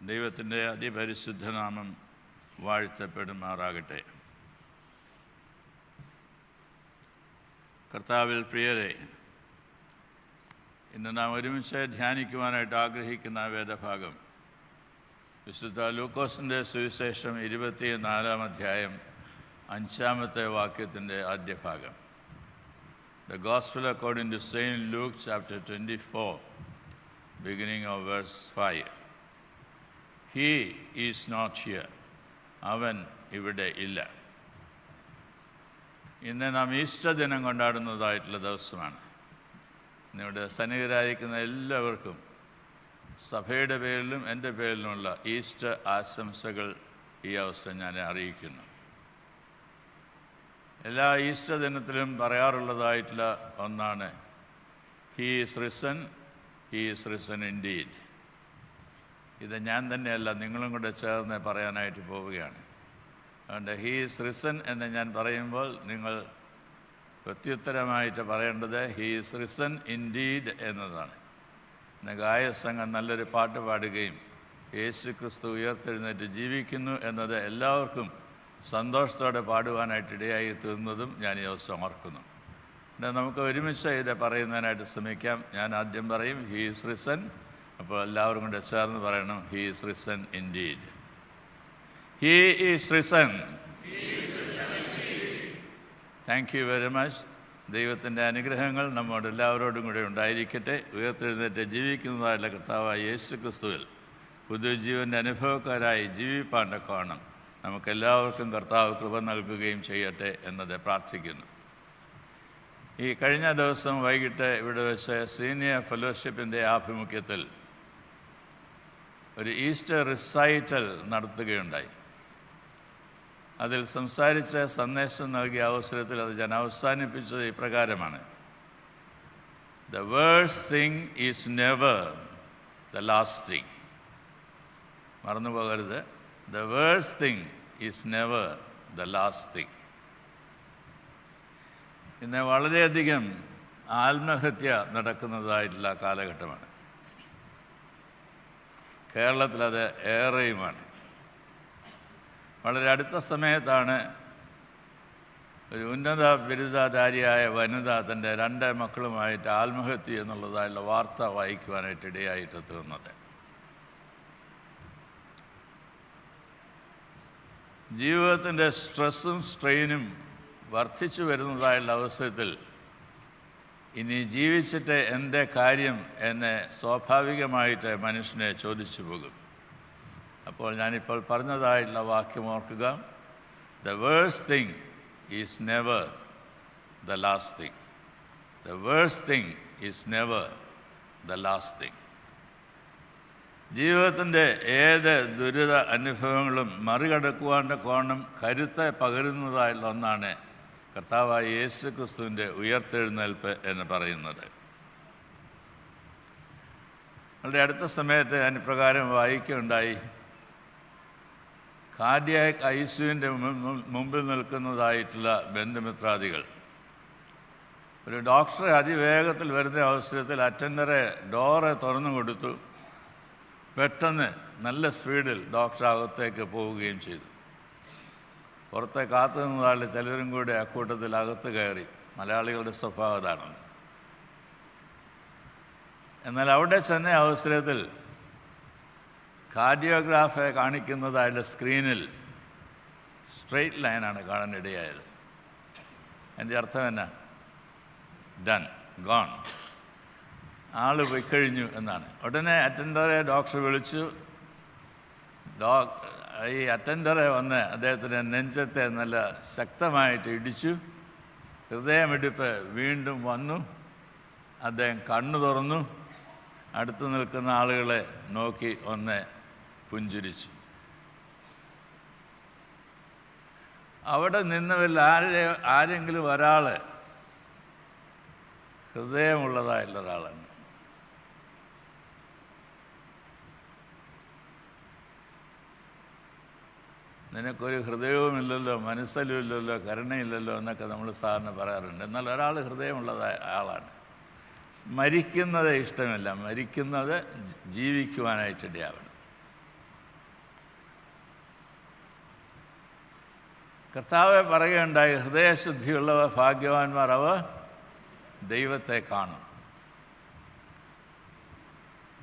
ദൈവത്തിൻ്റെ അതിപരിശുദ്ധനാമം വാഴ്ത്തപ്പെടുമാറാകട്ടെ. കർത്താവിൽ പ്രിയരെ, ഇന്ന് നാം ഒരുമിച്ച് ധ്യാനിക്കുവാനായിട്ട് ആഗ്രഹിക്കുന്ന വേദഭാഗം വിശുദ്ധ ലൂക്കോസിൻ്റെ സുവിശേഷം 24-ാം അധ്യായം 5-ാമത്തെ വാക്യത്തിൻ്റെ ആദ്യ ഭാഗം. The Gospel according to Saint Luke chapter 24, beginning of verse 5. He is not here. അവൻ ഇവിടെ ഇല്ല. ഇന്ന് നാം ഈസ്റ്റർ ദിനം കൊണ്ടാടുന്നതായിട്ടുള്ള ദിവസമാണ്. ഇന്നിവിടെ സന്നിഹിതരായിരിക്കുന്ന എല്ലാവർക്കും സഭയുടെ പേരിലും എൻ്റെ പേരിലുമുള്ള ഈസ്റ്റർ ആശംസകൾ ഈ അവസരം ഞാൻ അറിയിക്കുന്നു. എല്ലാ ഈസ്റ്റർ ദിനത്തിലും പറയാറുള്ളതായിട്ടുള്ള ഒന്നാണ്, he is risen, he is risen indeed. ഇത് ഞാൻ തന്നെയല്ല, നിങ്ങളും കൂടെ ചേർന്ന് പറയാനായിട്ട് പോവുകയാണ്. അതുകൊണ്ട് ഹീ ഈസ് റിസൺ എന്ന് ഞാൻ പറയുമ്പോൾ നിങ്ങൾ പ്രത്യുത്തരമായിട്ട് പറയേണ്ടത് ഹീ ഈസ് റിസൺ ഇൻഡീഡ് എന്നതാണ്. ഇന്ന് ഗായകസംഘം നല്ലൊരു പാട്ട് പാടുകയും യേശു ക്രിസ്തു ഉയർത്തെഴുന്നേറ്റ് ജീവിക്കുന്നു എന്നത് എല്ലാവർക്കും സന്തോഷത്തോടെ പാടുവാനായിട്ട് ഇടയായി തീർന്നതും ഞാൻ ഈ ദിവസം ഓർക്കുന്നു. നമുക്ക് ഒരുമിച്ച് ഇത് പറയുന്നതിനായിട്ട് ശ്രമിക്കാം. ഞാൻ ആദ്യം പറയും ഹീ ഈസ് റിസൺ, അപ്പോൾ എല്ലാവരും കൂടെ ചേർന്ന് പറയണം he is risen indeed. He is risen. Thank you very much. ദൈവത്തിൻ്റെ അനുഗ്രഹങ്ങൾ നമ്മോട് എല്ലാവരോടും കൂടെ ഉണ്ടായിരിക്കട്ടെ. ഉയർത്തെഴുന്നേറ്റ് ജീവിക്കുന്നതായുള്ള കർത്താവായ യേശു ക്രിസ്തുവിൽ പുതുജീവൻ്റെ അനുഭവക്കാരായി ജീവിപ്പാൻ്റെ കോണം നമുക്കെല്ലാവർക്കും കർത്താവ് കൃപ നൽകുകയും ചെയ്യട്ടെ എന്നത് പ്രാർത്ഥിക്കുന്നു. ഈ കഴിഞ്ഞ ദിവസം വൈകിട്ട് ഇവിടെ വെച്ച് സീനിയർ ഫെലോഷിപ്പിൻ്റെ ആഭിമുഖ്യത്തിൽ ഒരു ഈസ്റ്റർ റിസൈറ്റൽ നടത്തുകയുണ്ടായി. അതിൽ സംസാരിച്ച സന്ദേശം നൽകിയ അവസരത്തിൽ അത് ഞാൻ അവസാനിപ്പിച്ചത് ഇപ്രകാരമാണ്: the worst thing is never the last thing. മറന്നു പോകരുത്, the worst thing is never the last thing. ഇന്ന് വളരെയധികം ആത്മഹത്യ നടക്കുന്നതായിട്ടുള്ള കാലഘട്ടമാണ്. കേരളത്തിലത് ഏറെയുമാണ്. വളരെ അടുത്ത സമയത്താണ് ഒരു ഉന്നത ബിരുദധാരിയായ വനിത തൻ്റെ 2 മക്കളുമായിട്ട് ആത്മഹത്യ എന്നുള്ളതായുള്ള വാർത്ത വായിക്കുവാനായിട്ട് ഇടയായിട്ട് തീർന്നത്. ജീവിതത്തിൻ്റെ സ്ട്രെസ്സും സ്ട്രെയിനും വർദ്ധിച്ചു വരുന്നതായുള്ള അവസരത്തിൽ ഇനി ജീവിച്ചിട്ട് എൻ്റെ കാര്യം എന്നെ സ്വാഭാവികമായിട്ട് മനുഷ്യനെ ചോദിച്ചു പോകും. അപ്പോൾ ഞാനിപ്പോൾ പറഞ്ഞതായിട്ടുള്ള വാക്യം ഓർക്കുക: the worst thing is never the last thing. The worst thing is never the last thing. ജീവിതത്തിൻ്റെ ഏത് ദുരിത അനുഭവങ്ങളും മറികടക്കുവാൻ്റെ കോണം കരുത്ത് പകരുന്നതായുള്ള ഒന്നാണ് കർത്താവായ യേശു ക്രിസ്തുവിൻ്റെ ഉയർത്തെഴുന്നേൽപ്പ് എന്ന് പറയുന്നത്. വളരെ അടുത്ത സമയത്ത് ഞാൻ ഇപ്രകാരം വായിക്കുകയുണ്ടായി: കാർഡിയാക് ഐസിയുവിൻ്റെ മുമ്പിൽ നിൽക്കുന്നതായിട്ടുള്ള ബന്ധുമിത്രാദികൾ ഒരു ഡോക്ടറെ അതിവേഗത്തിൽ വരുന്ന അവസരത്തിൽ അറ്റൻഡറെ ഡോറ് തുറന്നു കൊടുത്തു. പെട്ടെന്ന് നല്ല സ്പീഡിൽ ഡോക്ടർ അകത്തേക്ക് പോവുകയും ചെയ്തു. പുറത്തെ കാത്തു നിന്നതാളുടെ ചിലരും കൂടെ അക്കൂട്ടത്തിൽ അകത്ത് കയറി. മലയാളികളുടെ സ്വഭാവം അതാണ്. എന്നാൽ അവിടെ ചെന്ന അവസരത്തിൽ കാർഡിയോഗ്രാഫെ കാണിക്കുന്നതായുള്ള സ്ക്രീനിൽ സ്ട്രെയിറ്റ് ലൈനാണ് കാണാനിടയായത്. എൻ്റെ അർത്ഥം എന്നാ? ഡൺ, ഗോൺ, ആൾ പോയി കഴിഞ്ഞു എന്നാണ്. ഉടനെ അറ്റൻഡറെ ഡോക്ടർ വിളിച്ചു. ഈ അറ്റൻഡറെ വന്ന് അദ്ദേഹത്തിൻ്റെ നെഞ്ചത്തെ നല്ല ശക്തമായിട്ട് ഇടിച്ചു. ഹൃദയമിടിപ്പ് വീണ്ടും വന്നു. അദ്ദേഹം കണ്ണു തുറന്നു. അടുത്ത് നിൽക്കുന്ന ആളുകളെ നോക്കി ഒന്ന് പുഞ്ചിരിച്ചു. അവിടെ നിന്നവരിൽ ആരെങ്കിലും ഒരാൾ ഹൃദയമുള്ളതായിട്ടുള്ള ഒരാളാണ്. നിനക്കൊരു ഹൃദയവുമില്ലല്ലോ, മനസ്സലുമില്ലല്ലോ, കരുണയില്ലല്ലോ എന്നൊക്കെ നമ്മൾ സാറിന് പറയാറുണ്ട്. എന്നാൽ ഒരാൾ ഹൃദയമുള്ളതായ ആളാണ്. മരിക്കുന്നത് ഇഷ്ടമില്ല, മരിക്കുന്നത് ജീവിക്കുവാനായിട്ടിടയാവണം. കർത്താവ് പറയുകയുണ്ടായി, ഹൃദയശുദ്ധിയുള്ളവർ ഭാഗ്യവാന്മാർ, അവർ ദൈവത്തെ കാണും.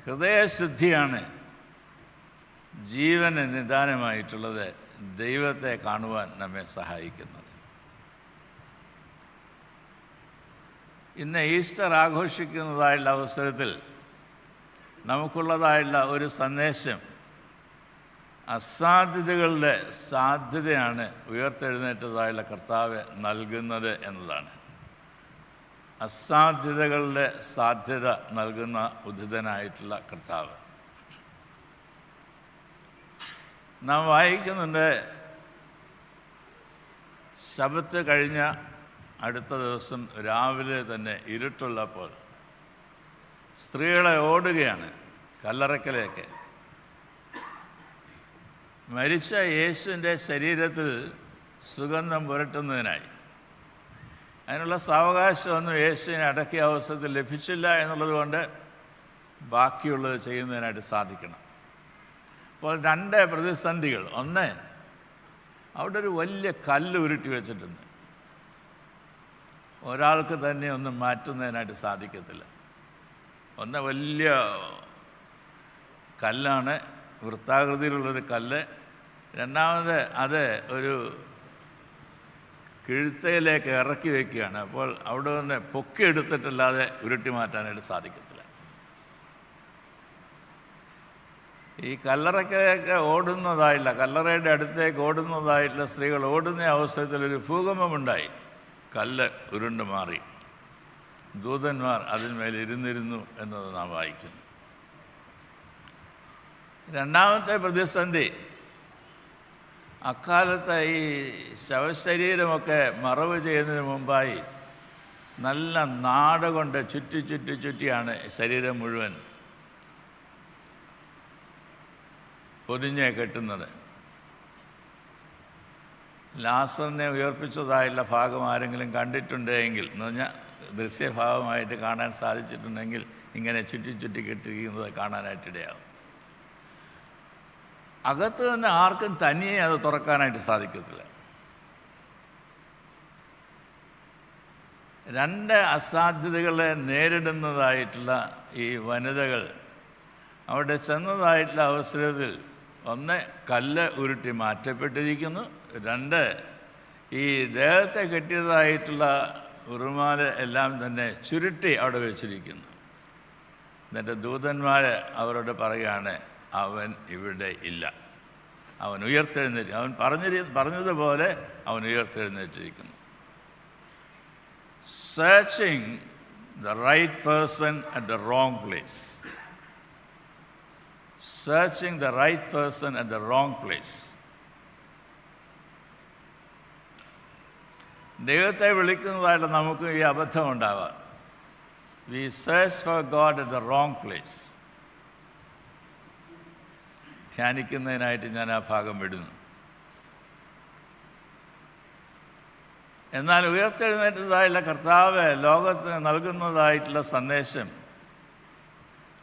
ഹൃദയശുദ്ധിയാണ് ജീവന് നിദാനമായിട്ടുള്ളത്, ദൈവത്തെ കാണുവാൻ നമ്മെ സഹായിക്കുന്നത്. ഇന്ന് ഈസ്റ്റർ ആഘോഷിക്കുന്നതായുള്ള അവസരത്തിൽ നമുക്കുള്ളതായുള്ള ഒരു സന്ദേശം, അസാധ്യതകളുടെ സാധ്യതയാണ് ഉയർത്തെഴുന്നേറ്റതായുള്ള കർത്താവ് നൽകുന്നത് എന്നതാണ്. അസാധ്യതകളുടെ സാധ്യത നൽകുന്ന ഉദ്ധിതനായിട്ടുള്ള കർത്താവ്. നാം വായിക്കുന്നുണ്ട്, ശബത്ത് കഴിഞ്ഞ അടുത്ത ദിവസം രാവിലെ തന്നെ ഇരുട്ടുള്ളപ്പോൾ സ്ത്രീകളെ ഓടുകയാണ് കല്ലറയ്ക്കലേക്ക്. മരിച്ച യേശുവിൻ്റെ ശരീരത്തിൽ സുഗന്ധം പുരട്ടുന്നതിനായി. അതിനുള്ള സാവകാശമൊന്നും യേശുവിനെ അടക്കിയ അവസരത്തിൽ ലഭിച്ചില്ല എന്നുള്ളത് കൊണ്ട് ബാക്കിയുള്ളത് ചെയ്യുന്നതിനായിട്ട് സാധിക്കണം. അപ്പോൾ രണ്ട് പ്രതിസന്ധികൾ. ഒന്ന്, അവിടെ ഒരു വലിയ കല്ല് ഉരുട്ടി വെച്ചിട്ടുണ്ട്. ഒരാൾക്ക് തന്നെ ഒന്നും മാറ്റുന്നതിനായിട്ട് സാധിക്കത്തില്ല. ഒന്ന് വലിയ കല്ലാണ്, വൃത്താകൃതിയിലുള്ളൊരു കല്ല്. രണ്ടാമത് അത് ഒരു കിഴുത്തയിലേക്ക് ഇറക്കി വയ്ക്കുകയാണ്. അപ്പോൾ അവിടെ നിന്ന് പൊക്കിയെടുത്തിട്ടല്ലാതെ ഉരുട്ടി മാറ്റാനായിട്ട് സാധിക്കത്തില്ല. ഈ കല്ലറയ്ക്കൊക്കെ ഓടുന്നതായില്ല, കല്ലറയുടെ അടുത്തേക്ക് ഓടുന്നതായിട്ടുള്ള സ്ത്രീകൾ ഓടുന്ന അവസരത്തിൽ ഒരു ഭൂകമ്പമുണ്ടായി. കല്ല് ഉരുണ്ട് മാറി. ദൂതന്മാർ അതിന്മേൽ ഇരുന്നിരുന്നു എന്നത് നാം വായിക്കുന്നു. രണ്ടാമത്തെ പ്രതിസന്ധി, അക്കാലത്ത് ഈ ശവശരീരമൊക്കെ മറവ് ചെയ്യുന്നതിന് മുമ്പായി നല്ല നാട് കൊണ്ട് ചുറ്റിയാണ് ശരീരം മുഴുവൻ പൊതിഞ്ഞ് കെട്ടുന്നത്. ലാസറിനെ ഉയർപ്പിച്ചതായുള്ള ഭാഗം ആരെങ്കിലും കണ്ടിട്ടുണ്ടെങ്കിൽ, എന്ന് പറഞ്ഞാൽ ദൃശ്യഭാവമായിട്ട് കാണാൻ സാധിച്ചിട്ടുണ്ടെങ്കിൽ, ഇങ്ങനെ ചുറ്റി കെട്ടിയിരിക്കുന്നത് കാണാനായിട്ടിടയാവും. അകത്ത് നിന്ന് ആർക്കും തനിയെ അത് തുറക്കാനായിട്ട് സാധിക്കത്തില്ല. രണ്ട് അസാധ്യതകളെ നേരിടുന്നതായിട്ടുള്ള ഈ വനിതകൾ അവിടെ ചെന്നതായിട്ടുള്ള അവസരത്തിൽ, ഒന്ന്, കല്ല് ഉരുട്ടി മാറ്റപ്പെട്ടിരിക്കുന്നു. രണ്ട്, ഈ ദേഹത്തെ കെട്ടിയതായിട്ടുള്ള ഉറുമാല എല്ലാം തന്നെ ചുരുട്ടി അവിടെ വെച്ചിരിക്കുന്നു. എന്നിട്ട് ദൂതന്മാർ അവരോട് പറയുകയാണ്, അവൻ ഇവിടെ ഇല്ല, അവൻ ഉയർത്തെഴുന്നേറ്റ്, അവൻ പറഞ്ഞതുപോലെ അവൻ ഉയർത്തെഴുന്നേറ്റിരിക്കുന്നു. Searching the right person at the wrong place. Searching the right person at the wrong place. ദൈവത്തെ വിളിക്കുന്നതായിട്ട് നമുക്ക് ഈ അബദ്ധം ഉണ്ടാവാം. We search for God at the wrong place. ധ്യാനിക്കുന്നതിനായിട്ട് ഞാൻ ആ ഭാഗം വിടുന്നു. എന്നാൽ ഉയർത്തെഴുന്നേറ്റതായുള്ള കർത്താവ് ലോകത്തിന് നൽകുന്നതായിട്ടുള്ള സന്ദേശം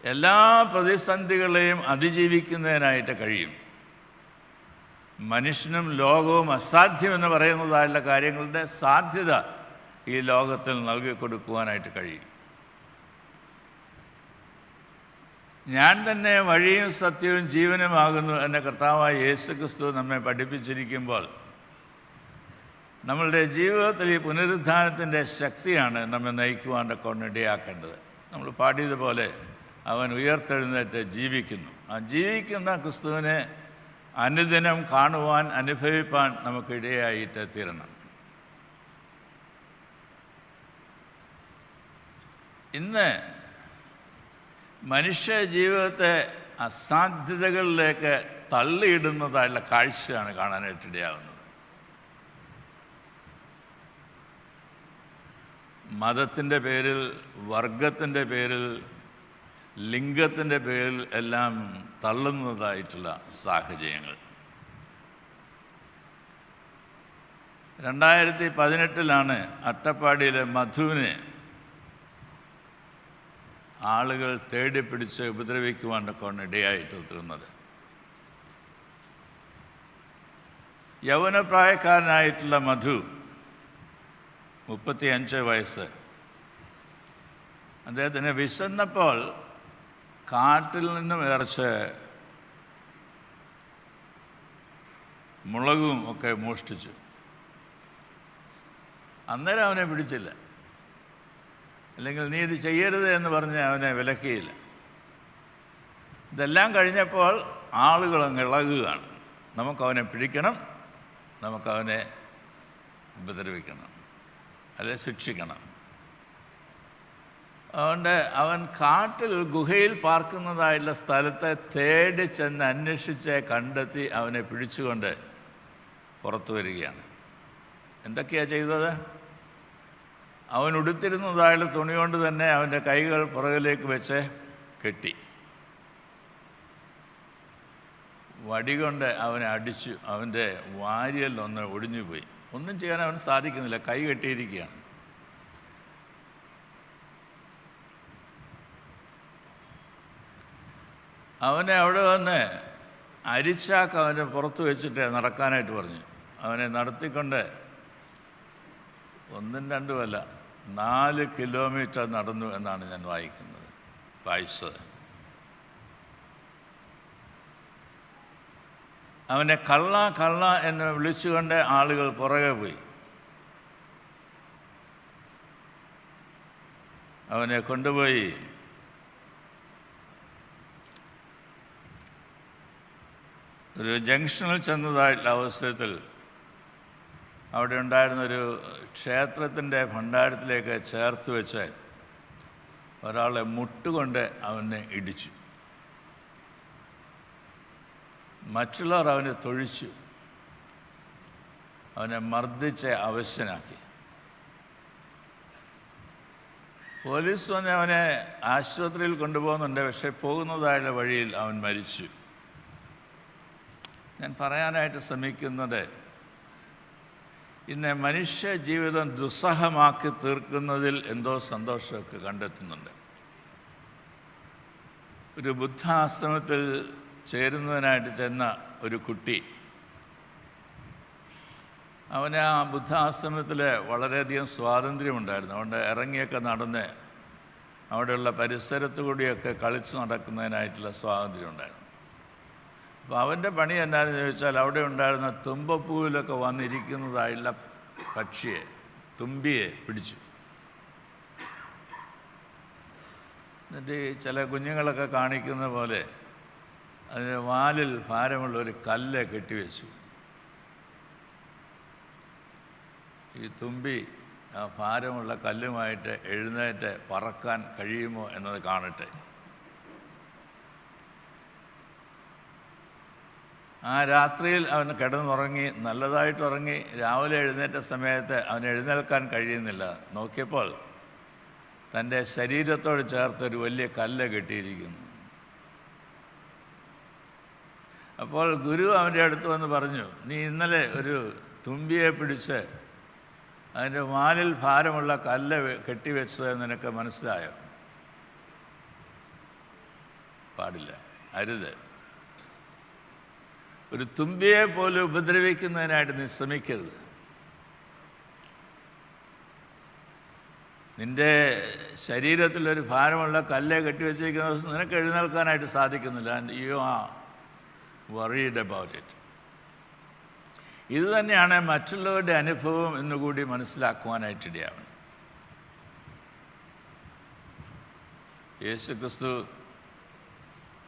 എല്ലാ പ്രതിസന്ധികളെയും അതിജീവിക്കുന്നതിനായിട്ട് കഴിയും. മനുഷ്യനും ലോകവും അസാധ്യമെന്ന് പറയുന്നതായുള്ള കാര്യങ്ങളുടെ സാധ്യത ഈ ലോകത്തിൽ നൽകി കൊടുക്കുവാനായിട്ട് കഴിയും. ഞാൻ തന്നെ വഴിയും സത്യവും ജീവനുമാകുന്നു എന്ന കർത്താവായ യേശുക്രിസ്തു നമ്മെ പഠിപ്പിച്ചിരിക്കുമ്പോൾ, നമ്മളുടെ ജീവിതത്തിൽ ഈ പുനരുദ്ധാനത്തിൻ്റെ ശക്തിയാണ് നമ്മെ നയിക്കുവാൻ കൊണ്ടിടയാക്കേണ്ടത്. നമ്മൾ പാടിയതുപോലെ അവൻ ഉയർത്തെഴുന്നേറ്റ് ജീവിക്കുന്നു. ആ ജീവിക്കുന്ന ക്രിസ്തുവിനെ അനുദിനം കാണുവാൻ, അനുഭവിപ്പാൻ നമുക്കിടയായിട്ട് തീരണം. ഇന്ന് മനുഷ്യ ജീവിതത്തെ അസാധ്യതകളിലേക്ക് തള്ളിയിടുന്നതായുള്ള കാഴ്ചയാണ് കാണാനായിട്ടിടയാവുന്നത്. മതത്തിൻ്റെ പേരിൽ, വർഗത്തിൻ്റെ പേരിൽ, ലിംഗത്തിൻ്റെ പേരിൽ എല്ലാം തള്ളുന്നതായിട്ടുള്ള സാഹചര്യങ്ങൾ. 2018 അട്ടപ്പാടിയിലെ മധുവിനെ ആളുകൾ തേടിപ്പിടിച്ച് ഉപദ്രവിക്കുവാനൊക്കെ ഇടയായിട്ട് തീർന്നത്. യൗവനപ്രായക്കാരനായിട്ടുള്ള മധു, 35 വയസ്സ്. അദ്ദേഹത്തിന് വിശന്നപ്പോൾ കാട്ടിൽ നിന്നും ഇറച്ച് മുളകും ഒക്കെ മോഷ്ടിച്ചു. അന്നേരം അവനെ പിടിച്ചില്ല, അല്ലെങ്കിൽ നീ ഇത് ചെയ്യരുത് എന്ന് പറഞ്ഞ് അവനെ വിലക്കിയില്ല. ഇതെല്ലാം കഴിഞ്ഞപ്പോൾ ആളുകൾ അങ്ങ് ഇളകുകയാണ്. നമുക്കവനെ പിടിക്കണം, നമുക്കവനെ ഉപദ്രവിക്കണം, അല്ലെ ശിക്ഷിക്കണം. അതുകൊണ്ട് അവൻ കാട്ടിൽ ഗുഹയിൽ പാർക്കുന്നതായുള്ള സ്ഥലത്തെ തേടി ചെന്ന് അന്വേഷിച്ച് കണ്ടെത്തി അവനെ പിടിച്ചുകൊണ്ട് പുറത്തു വരികയാണ്. എന്തൊക്കെയാണ് ചെയ്തത്? അവൻ ഉടുത്തിരുന്നതായുള്ള തുണി കൊണ്ട് തന്നെ അവൻ്റെ കൈകൾ പുറകിലേക്ക് വെച്ച് കെട്ടി, വടികൊണ്ട് അവനെ അടിച്ചു. അവൻ്റെ വാരിയലൊന്ന് ഒടിഞ്ഞുപോയി. ഒന്നും ചെയ്യാൻ അവന് സാധിക്കുന്നില്ല, കൈ കെട്ടിയിരിക്കുകയാണ്. അവനെ അവിടെ വന്ന് അരിച്ചാക്ക് അവൻ്റെ പുറത്ത് വെച്ചിട്ട് നടക്കാനായിട്ട് പറഞ്ഞു. അവനെ നടത്തിക്കൊണ്ട് 1-2 അല്ല 4 കിലോമീറ്റർ നടന്നു എന്നാണ് ഞാൻ വായിച്ചത്. അവനെ കള്ള എന്ന് വിളിച്ചുകൊണ്ട് ആളുകൾ പുറകെ പോയി. അവനെ കൊണ്ടുപോയി ഒരു ജംഗ്ഷനിൽ ചെന്നതായിട്ടുള്ള അവസരത്തിൽ അവിടെ ഉണ്ടായിരുന്നൊരു ക്ഷേത്രത്തിൻ്റെ ഭണ്ഡാരത്തിലേക്ക് ചേർത്ത് വെച്ച് ഒരാളെ മുട്ടുകൊണ്ട് അവനെ ഇടിച്ചു. മറ്റുള്ളവർ അവനെ തൊഴിച്ചു, അവനെ മർദ്ദിച്ച് അവശനാക്കി. പോലീസ് വന്ന് അവനെ ആശുപത്രിയിൽ കൊണ്ടുപോകുന്നുണ്ട്. പക്ഷേ പോകുന്നതായുള്ള വഴിയിൽ അവൻ മരിച്ചു. ഞാൻ പറയാനായിട്ട് ശ്രമിക്കുന്നത്, ഇന്ന് മനുഷ്യ ജീവിതം ദുസ്സഹമാക്കി തീർക്കുന്നതിൽ എന്തോ സന്തോഷമൊക്കെ കണ്ടെത്തുന്നുണ്ട്. ഒരു ബുദ്ധാശ്രമത്തിൽ ചേരുന്നതിനായിട്ട് ചെന്ന ഒരു കുട്ടി, അവന് ആ ബുദ്ധാശ്രമത്തിൽ വളരെയധികം സ്വാതന്ത്ര്യമുണ്ടായിരുന്നു. അതുകൊണ്ട് ഇറങ്ങിയൊക്കെ നടന്ന് അവിടെയുള്ള പരിസരത്തു കൂടിയൊക്കെ കളിച്ച് നടക്കുന്നതിനായിട്ടുള്ള സ്വാതന്ത്ര്യം ഉണ്ടായിരുന്നു. അപ്പോൾ അവൻ്റെ പണി എന്താണെന്ന് ചോദിച്ചാൽ, അവിടെ ഉണ്ടായിരുന്ന തുമ്പപ്പൂവിലൊക്കെ വന്നിരിക്കുന്നതായുള്ള പക്ഷിയെ, തുമ്പിയെ പിടിച്ചു. എന്നിട്ട് ചില കുഞ്ഞുങ്ങളൊക്കെ കാണിക്കുന്ന പോലെ അതിന് വാലിൽ ഭാരമുള്ള ഒരു കല്ല് കെട്ടിവെച്ചു. ഈ തുമ്പി ആ ഭാരമുള്ള കല്ലുമായിട്ട് എഴുന്നേറ്റ് പറക്കാൻ കഴിയുമോ എന്നത് കാണട്ടെ. ആ രാത്രിയിൽ അവൻ കിടന്നുറങ്ങി, നല്ലതായിട്ട് ഉറങ്ങി. രാവിലെ എഴുന്നേറ്റ സമയത്ത് അവന് എഴുന്നേൽക്കാൻ കഴിയുന്നില്ല. നോക്കിയപ്പോൾ തൻ്റെ ശരീരത്തോട് ചേർത്തൊരു വലിയ കല്ല് കെട്ടിയിരിക്കുന്നു. അപ്പോൾ ഗുരു അവൻ്റെ അടുത്ത് വന്ന് പറഞ്ഞു, നീ ഇന്നലെ ഒരു തുമ്പിയെ പിടിച്ച് അതിൻ്റെ വാലിൽ ഭാരമുള്ള കല്ല് കെട്ടിവെച്ചത് നിനക്ക് മനസ്സിലായോ? പാടില്ല, അരുത്. ഒരു തുമ്പിയെ പോലും ഉപദ്രവിക്കുന്നതിനായിട്ട് നീ ശ്രമിക്കരുത്. നിൻ്റെ ശരീരത്തിലൊരു ഭാരമുള്ള കല്ല് കെട്ടിവെച്ചിരിക്കുന്ന ദിവസം നിനക്ക് എഴുന്നേൽക്കാനായിട്ട് സാധിക്കുന്നില്ല. And you are worried about it. ഇത് തന്നെയാണ് മറ്റുള്ളവരുടെ അനുഭവം എന്നുകൂടി മനസ്സിലാക്കുവാനായിട്ടിടയാവണം. യേശുക്രിസ്തു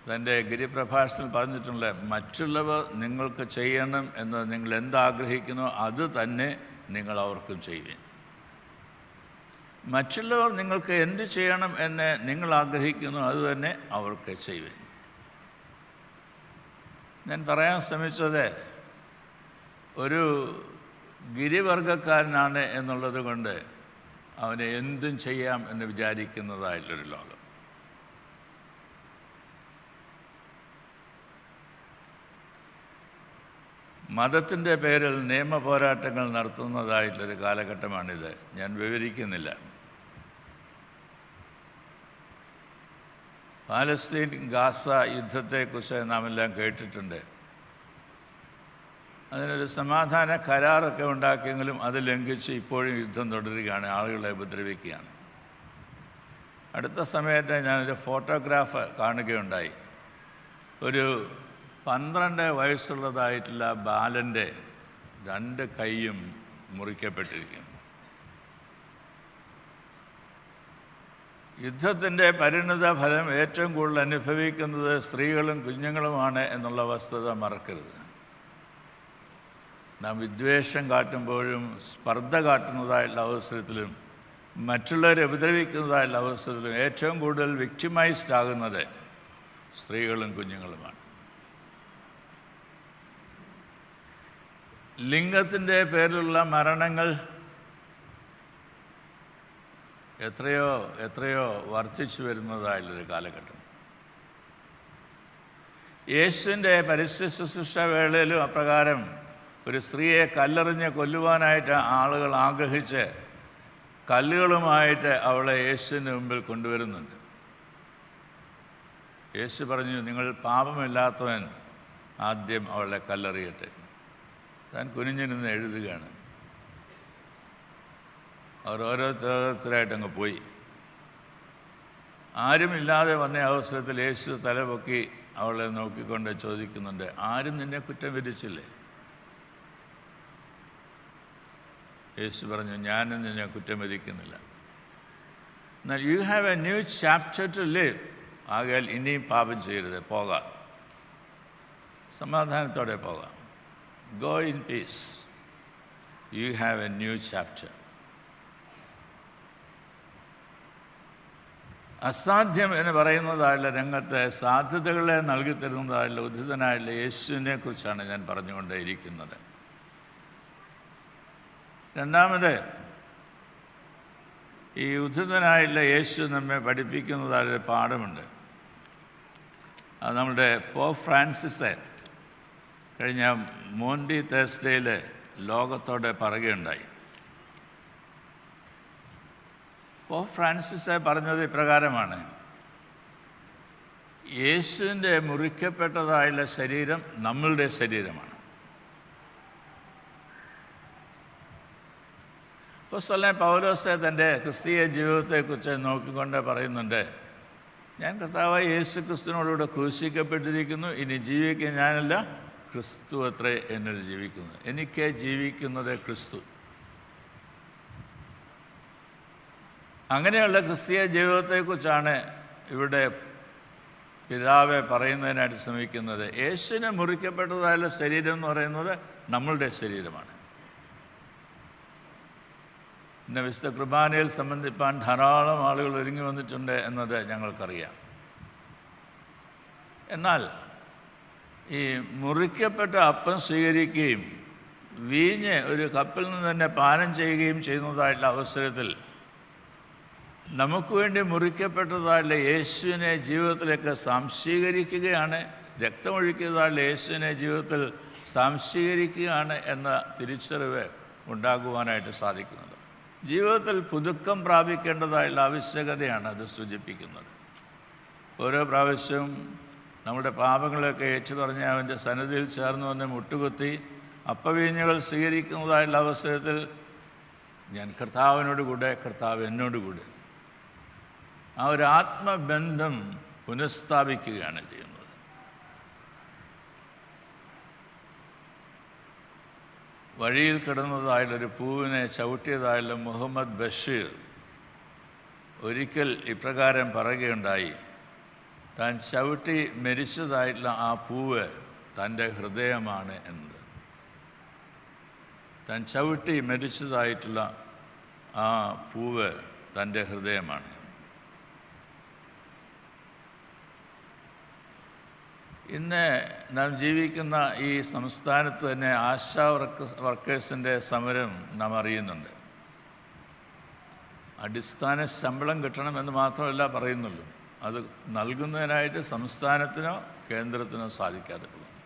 തൻ്റെ ഗിരിപ്രഭാഷണത്തിൽ പറഞ്ഞിട്ടുള്ള, മറ്റുള്ളവർ നിങ്ങൾക്ക് ചെയ്യണം എന്ന് നിങ്ങൾ എന്താഗ്രഹിക്കുന്നോ അത് തന്നെ നിങ്ങൾ അവർക്കും ചെയ്യുവിൻ. മറ്റുള്ളവർ നിങ്ങൾക്ക് എന്ത് ചെയ്യണം എന്ന് നിങ്ങൾ ആഗ്രഹിക്കുന്നോ അത് തന്നെ അവർക്ക് ചെയ്യുവിൻ. ഞാൻ പറയാൻ ശ്രമിച്ചത്, ഒരു ഗിരിവർഗക്കാരനാണ് എന്നുള്ളത് കൊണ്ട് അവനെ എന്തും ചെയ്യാം എന്ന് വിചാരിക്കുന്നതായിട്ടുള്ളൊരു ലോകം. മതത്തിൻ്റെ പേരിൽ നിയമ പോരാട്ടങ്ങൾ നടത്തുന്നതായിട്ടുള്ളൊരു കാലഘട്ടമാണിത്. ഞാൻ വിവരിക്കുന്നില്ല. പാലസ്തീൻ ഗാസ യുദ്ധത്തെക്കുറിച്ച് നാം എല്ലാം കേട്ടിട്ടുണ്ട്. അതിനൊരു സമാധാന കരാറൊക്കെ ഉണ്ടാക്കിയെങ്കിലും അത് ലംഘിച്ച് ഇപ്പോഴും യുദ്ധം തുടരുകയാണ്, ആളുകളെ ഉപദ്രവിക്കുകയാണ്. അടുത്ത സമയത്ത് ഞാനൊരു ഫോട്ടോഗ്രാഫ് കാണുകയുണ്ടായി. ഒരു 12 വയസ്സുള്ളതായിട്ടുള്ള ബാലൻ്റെ 2 കൈയും മുറിക്കപ്പെട്ടിരിക്കുന്നു. യുദ്ധത്തിൻ്റെ പരിണിത ഫലം ഏറ്റവും കൂടുതൽ അനുഭവിക്കുന്നത് സ്ത്രീകളും കുഞ്ഞുങ്ങളുമാണ് എന്നുള്ള വസ്തുത മറക്കരുത്. നാം വിദ്വേഷം കാട്ടുമ്പോഴും സ്പർദ്ധ കാട്ടുന്നതായുള്ള അവസരത്തിലും മറ്റുള്ളവരെ ഉപദ്രവിക്കുന്നതായുള്ള അവസരത്തിലും ഏറ്റവും കൂടുതൽ വിക്ടിമൈസ്ഡ് ആകുന്നത് സ്ത്രീകളും കുഞ്ഞുങ്ങളുമാണ്. ലിംഗത്തിൻ്റെ പേരിലുള്ള മരണങ്ങൾ എത്രയോ വർദ്ധിച്ചു വരുന്നതായുള്ളൊരു കാലഘട്ടം. യേശുവിൻ്റെ പരസ്യ ശുശ്രൂഷ വേളയിലും അപ്രകാരം ഒരു സ്ത്രീയെ കല്ലെറിഞ്ഞ് കൊല്ലുവാനായിട്ട് ആളുകൾ ആഗ്രഹിച്ച് കല്ലുകളുമായിട്ട് അവളെ യേശുവിൻ്റെ മുമ്പിൽ കൊണ്ടുവരുന്നുണ്ട്. യേശു പറഞ്ഞു, നിങ്ങൾ പാപമില്ലാത്തവൻ ആദ്യം അവളെ കല്ലെറിയട്ടെ. താൻ കുനിഞ്ഞിരുന്ന് എഴുതുകയാണ്. അവർ ഓരോരുത്തരായിട്ടങ്ങ് പോയി. ആരുമില്ലാതെ വന്ന അവസരത്തിൽ യേശു തലപൊക്കി അവളെ നോക്കിക്കൊണ്ട് ചോദിക്കുന്നുണ്ട്, ആരും നിന്നെ കുറ്റം വിധിച്ചില്ലേ? യേശു പറഞ്ഞു, ഞാനും നിന്നെ കുറ്റം വിധിക്കുന്നില്ല. എന്നാൽ you have a new chapter to live. ആകയാൽ ഇനിയും പാപം ചെയ്യരുത്, പോകാം, സമാധാനത്തോടെ പോകാം. Go in peace. You have a new chapter. അസാധ്യം എന്ന് പറയുന്നതായുള്ള രംഗത്ത് സാധ്യതകളെ നൽകി തരുന്നതായുള്ള ഉദ്ധിതനായുള്ള യേശുവിനെ കുറിച്ചാണ് ഞാൻ പറഞ്ഞുകൊണ്ടേയിരിക്കുന്നത്. രണ്ടാമത്, ഈ ഉദ്ധിതനായുള്ള യേശു നമ്മെ പഠിപ്പിക്കുന്നതായൊരു പാഠമുണ്ട്. അത് നമ്മുടെ പോപ്പ് ഫ്രാൻസിസ് കഴിഞ്ഞ മോണ്ടി തേഴ്സ്ഡേയിൽ ലോകത്തോടെ പറയുകയുണ്ടായി. പോപ്പ് ഫ്രാൻസിസ് പറഞ്ഞത് ഇപ്രകാരമാണ്: യേശുവിൻ്റെ മുറിക്കപ്പെട്ടതായുള്ള ശരീരം നമ്മളുടെ ശരീരമാണ്. അപ്പോസ്തലൻ പൗലോസ് തൻ്റെ ക്രിസ്തീയ ജീവിതത്തെക്കുറിച്ച് നോക്കിക്കൊണ്ട് പറയുന്നുണ്ട്, ഞാൻ കർത്താവായ യേശു ക്രിസ്തുവിനോടുകൂടെ ക്രൂശിക്കപ്പെട്ടിരിക്കുന്നു, ഇനി ജീവിക്കുക ഞാനല്ല, ക്രിസ്തു അത്രേ എന്നിൽ ജീവിക്കുന്നത്. എനിക്ക് ജീവിക്കുന്നത് ക്രിസ്തു. അങ്ങനെയുള്ള ക്രിസ്തീയ ജീവിതത്തെക്കുറിച്ചാണ് ഇവിടെ പിതാവ് പറയുന്നതിനായിട്ട് ശ്രമിക്കുന്നത്. യേശുവിനെ മുറിക്കപ്പെട്ടതായുള്ള ശരീരം എന്ന് പറയുന്നത് നമ്മളുടെ ശരീരമാണ്. പിന്നെ വിശുദ്ധ കുർബാനയിൽ സംബന്ധിപ്പാൻ ധാരാളം ആളുകൾ ഒരുങ്ങി വന്നിട്ടുണ്ട് എന്നത് ഞങ്ങൾക്കറിയാം. എന്നാൽ ഈ മുറിക്കപ്പെട്ട അപ്പം സ്വീകരിക്കുകയും വീഞ്ഞ് ഒരു കപ്പിൽ നിന്ന് തന്നെ പാനം ചെയ്യുകയും ചെയ്യുന്നതായിട്ടുള്ള അവസരത്തിൽ നമുക്ക് വേണ്ടി മുറിക്കപ്പെട്ടതായുള്ള യേശുവിനെ ജീവിതത്തിലേക്ക് സാംശീകരിക്കുകയാണ്, രക്തമൊഴിക്കുന്നതായുള്ള യേശുവിനെ ജീവിതത്തിൽ സാംശീകരിക്കുകയാണ് എന്ന തിരിച്ചറിവ് ഉണ്ടാകുവാനായിട്ട് സാധിക്കുന്നത്. ജീവിതത്തിൽ പുതുക്കം പ്രാപിക്കേണ്ടതായുള്ള ആവശ്യകതയാണ് അത് സൂചിപ്പിക്കുന്നത്. ഓരോ പ്രാവശ്യവും നമ്മുടെ പാപങ്ങളൊക്കെ ഏറ്റുപറഞ്ഞ് അവൻ്റെ സന്നിധിയിൽ ചേർന്ന് വന്ന് മുട്ടുകുത്തി അപ്പവീഞ്ഞുകൾ സ്വീകരിക്കുന്നതായുള്ള അവസരത്തിൽ ഞാൻ കർത്താവിനോട് കൂടെ, കർത്താവ് എന്നോട് കൂടെ, ആ ഒരു ആത്മബന്ധം പുനഃസ്ഥാപിക്കുകയാണ് ചെയ്യുന്നത്. വഴിയിൽ കിടന്നതായുള്ളൊരു പൂവിനെ ചവിട്ടിയതായുള്ള മുഹമ്മദ് ബഷീർ ഒരിക്കൽ ഇപ്രകാരം പറയുകയുണ്ടായി: താൻ ചവിട്ടി മരിച്ചതായിട്ടുള്ള ആ പൂവ് തൻ്റെ ഹൃദയമാണ് എന്നത്. താൻ ചവിട്ടി മരിച്ചതായിട്ടുള്ള ആ പൂവ് തൻ്റെ ഹൃദയമാണ്. ഇന്ന് നാം ജീവിക്കുന്ന ഈ സംസ്ഥാനത്ത് തന്നെ ആശാ വർക്കേഴ്സിൻ്റെ സമരം നാം അറിയുന്നുണ്ട്. അടിസ്ഥാന ശമ്പളം കിട്ടണമെന്ന് മാത്രമല്ല പറയുന്നുള്ളൂ, അത് നൽകുന്നതിനായിട്ട് സംസ്ഥാനത്തിനോ കേന്ദ്രത്തിനോ സാധിക്കാതെ പോകുന്നു.